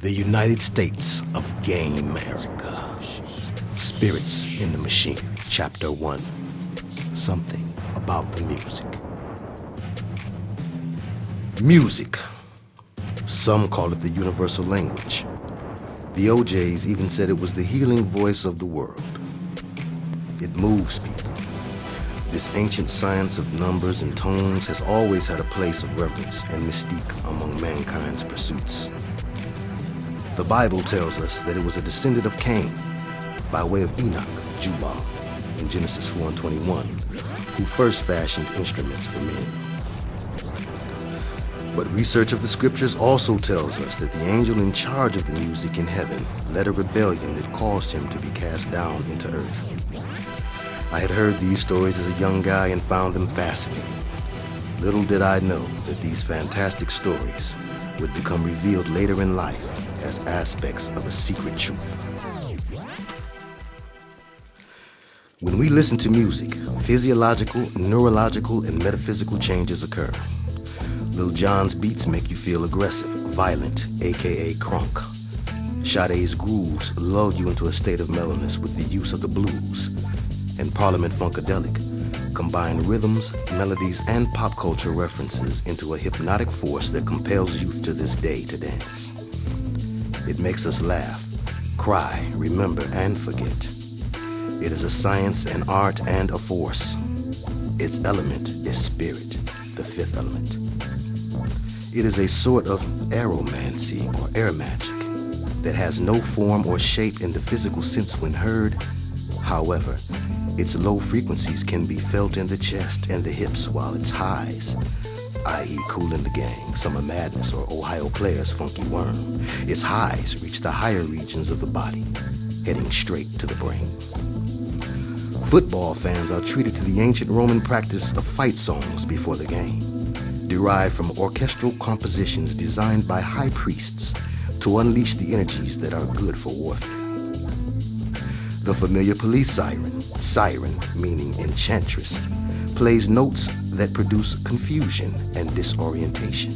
The United States of Gay America. Spirits in the Machine, Chapter 1. Something about the music. Music. Some call it the universal language. The OJs even said it was the healing voice of the world. It moves people. This ancient science of numbers and tones has always had a place of reverence and mystique among mankind's pursuits. The Bible tells us that it was a descendant of Cain, by way of Enoch, Jubal, in Genesis 4:21, who first fashioned instruments for men. But research of the scriptures also tells us that the angel in charge of the music in heaven led a rebellion that caused him to be cast down into earth. I had heard these stories as a young guy and found them fascinating. Little did I know that these fantastic stories would become revealed later in life as aspects of a secret truth. When we listen to music, physiological, neurological, and metaphysical changes occur. Lil Jon's beats make you feel aggressive, violent, aka crunk. Sade's grooves lull you into a state of mellowness with the use of the blues. And Parliament Funkadelic combine rhythms, melodies, and pop culture references into a hypnotic force that compels youth to this day to dance. It makes us laugh, cry, remember, and forget. It is a science, an art, and a force. Its element is spirit, the fifth element. It is a sort of aeromancy or air magic that has no form or shape in the physical sense when heard. However, its low frequencies can be felt in the chest and the hips, while its highs, i.e. Kool and the Gang, Summer Madness, or Ohio Players' Funky Worm, its highs reach the higher regions of the body, heading straight to the brain. Football fans are treated to the ancient Roman practice of fight songs before the game, derived from orchestral compositions designed by high priests to unleash the energies that are good for warfare. The familiar police siren meaning enchantress, plays notes that produce confusion and disorientation.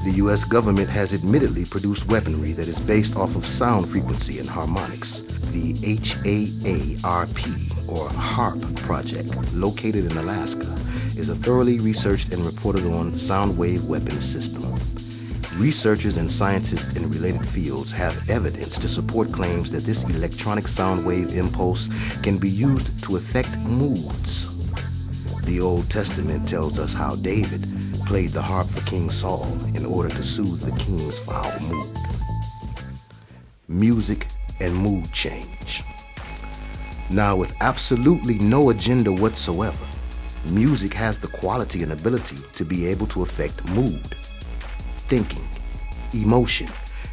The U.S. government has admittedly produced weaponry that is based off of sound frequency and harmonics. The HAARP, or HARP project, located in Alaska, is a thoroughly researched and reported on sound wave weapons system. Researchers and scientists in related fields have evidence to support claims that this electronic sound wave impulse can be used to affect moods. The Old Testament tells us how David played the harp for King Saul in order to soothe the king's foul mood. Music and mood change. Now, with absolutely no agenda whatsoever, music has the quality and ability to be able to affect mood, thinking, emotion,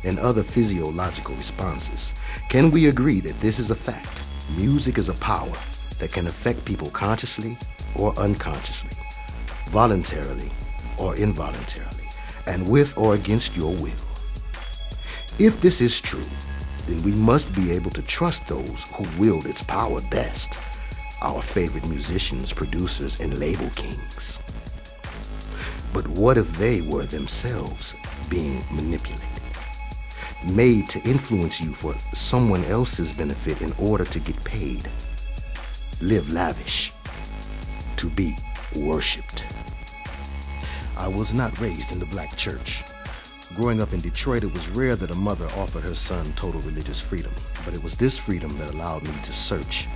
and other physiological responses. Can we agree that this is a fact? Music is a power that can affect people consciously or unconsciously, voluntarily or involuntarily, and with or against your will. If this is true, then we must be able to trust those who wield its power best, our favorite musicians, producers, and label kings. But what if they were themselves being manipulated, made to influence you for someone else's benefit in order to get paid, live lavish, to be worshipped? I was not raised in the black church. Growing up in Detroit, it was rare that a mother offered her son total religious freedom, but it was this freedom that allowed me to search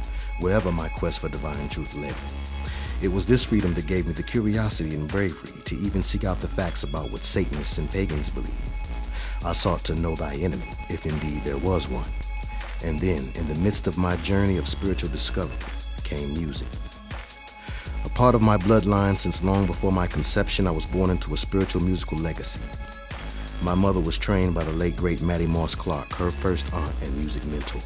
wherever my quest for divine truth led me. It was this freedom that gave me the curiosity and bravery to even seek out the facts about what Satanists and pagans believe. I sought to know thy enemy, if indeed there was one. And then, in the midst of my journey of spiritual discovery, came music. A part of my bloodline since long before my conception, I was born into a spiritual musical legacy. My mother was trained by the late great Mattie Moss Clark, her first aunt and music mentor.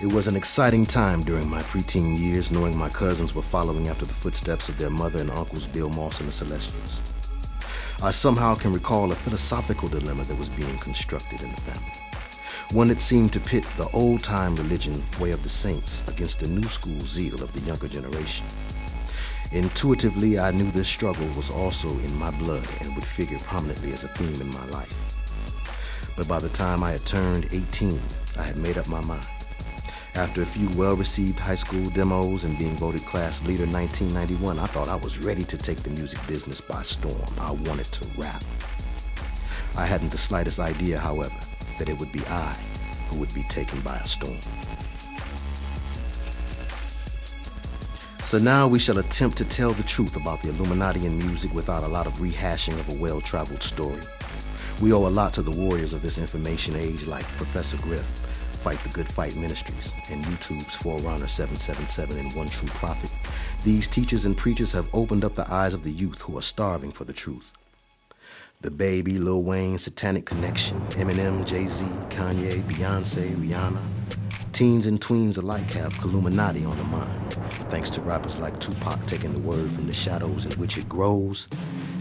It was an exciting time during my preteen years, knowing my cousins were following after the footsteps of their mother and uncles Bill Moss and the Celestials. I somehow can recall a philosophical dilemma that was being constructed in the family, one that seemed to pit the old-time religion way of the saints against the new school zeal of the younger generation. Intuitively, I knew this struggle was also in my blood and would figure prominently as a theme in my life. But by the time I had turned 18, I had made up my mind. After a few well-received high school demos and being voted class leader 1991, I thought I was ready to take the music business by storm. I wanted to rap. I hadn't the slightest idea, however, that it would be I who would be taken by a storm. So now we shall attempt to tell the truth about the Illuminati in music without a lot of rehashing of a well-traveled story. We owe a lot to the warriors of this information age like Professor Griff, Fight the Good Fight Ministries, and YouTube's Forerunner 777 and One True Prophet. These teachers and preachers have opened up the eyes of the youth who are starving for the truth. The Baby, Lil Wayne, Satanic Connection, Eminem, Jay-Z, Kanye, Beyonce, Rihanna. Teens and tweens alike have Illuminati on the mind, thanks to rappers like Tupac taking the word from the shadows in which it grows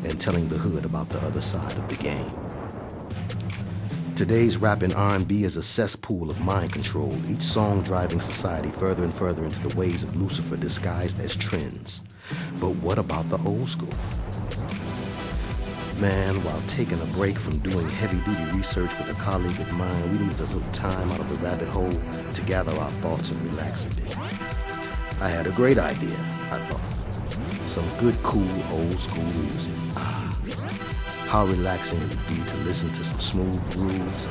and telling the hood about the other side of the game. Today's rap and R&B is a cesspool of mind control, each song driving society further and further into the ways of Lucifer disguised as trends. But what about the old school? Man, while taking a break from doing heavy-duty research with a colleague of mine, we needed a little time out of the rabbit hole to gather our thoughts and relax a bit. I had a great idea, I thought. Some good, cool, old school music. How relaxing it would be to listen to some smooth grooves,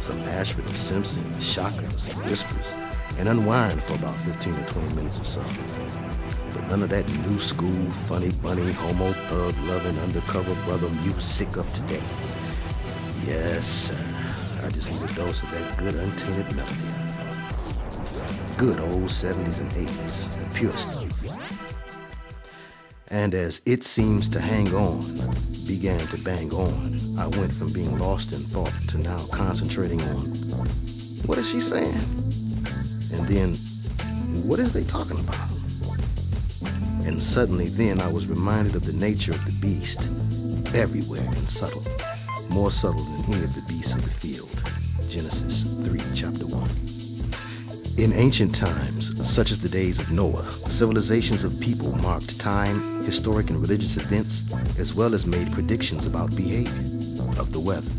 some Ashford and Simpson, Shaka, some whispers, and unwind for about 15 to 20 minutes or so. But none of that new school, funny bunny, homo thug loving undercover brother music of today. Yes, sir. I just need a dose of that good untainted melody. Good old 70s and 80s, the pure stuff. And as It Seems to Hang On began to bang on, I went from being lost in thought to now concentrating on, what is she saying? And then, what is they talking about? And suddenly then I was reminded of the nature of the beast, everywhere and subtle, more subtle than any of the beasts of the field. Genesis 3, chapter 1. In ancient times, such as the days of Noah, civilizations of people marked time, historic and religious events, as well as made predictions about behavior, of the weather,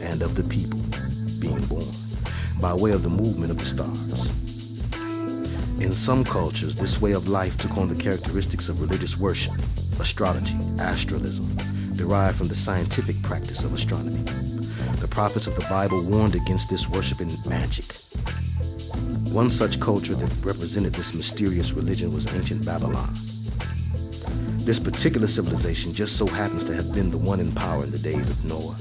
and of the people being born, by way of the movement of the stars. In some cultures, this way of life took on the characteristics of religious worship, astrology, astralism, derived from the scientific practice of astronomy. The prophets of the Bible warned against this worship in magic. One such culture that represented this mysterious religion was ancient Babylon. This particular civilization just so happens to have been the one in power in the days of Noah.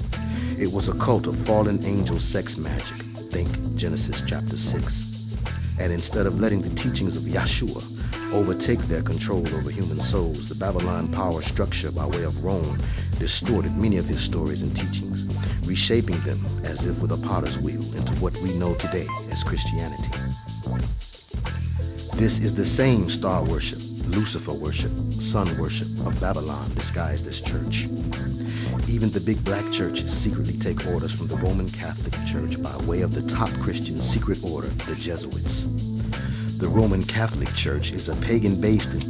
It was a cult of fallen angel sex magic. Think Genesis chapter 6. And instead of letting the teachings of Yahshua overtake their control over human souls, the Babylon power structure by way of Rome distorted many of his stories and teachings, reshaping them as if with a potter's wheel into what we know today as Christianity. This is the same star worship, Lucifer worship, sun worship of Babylon disguised as church. Even the big black churches secretly take orders from the Roman Catholic Church by way of the top Christian secret order, the Jesuits. The Roman Catholic Church is a pagan-based institution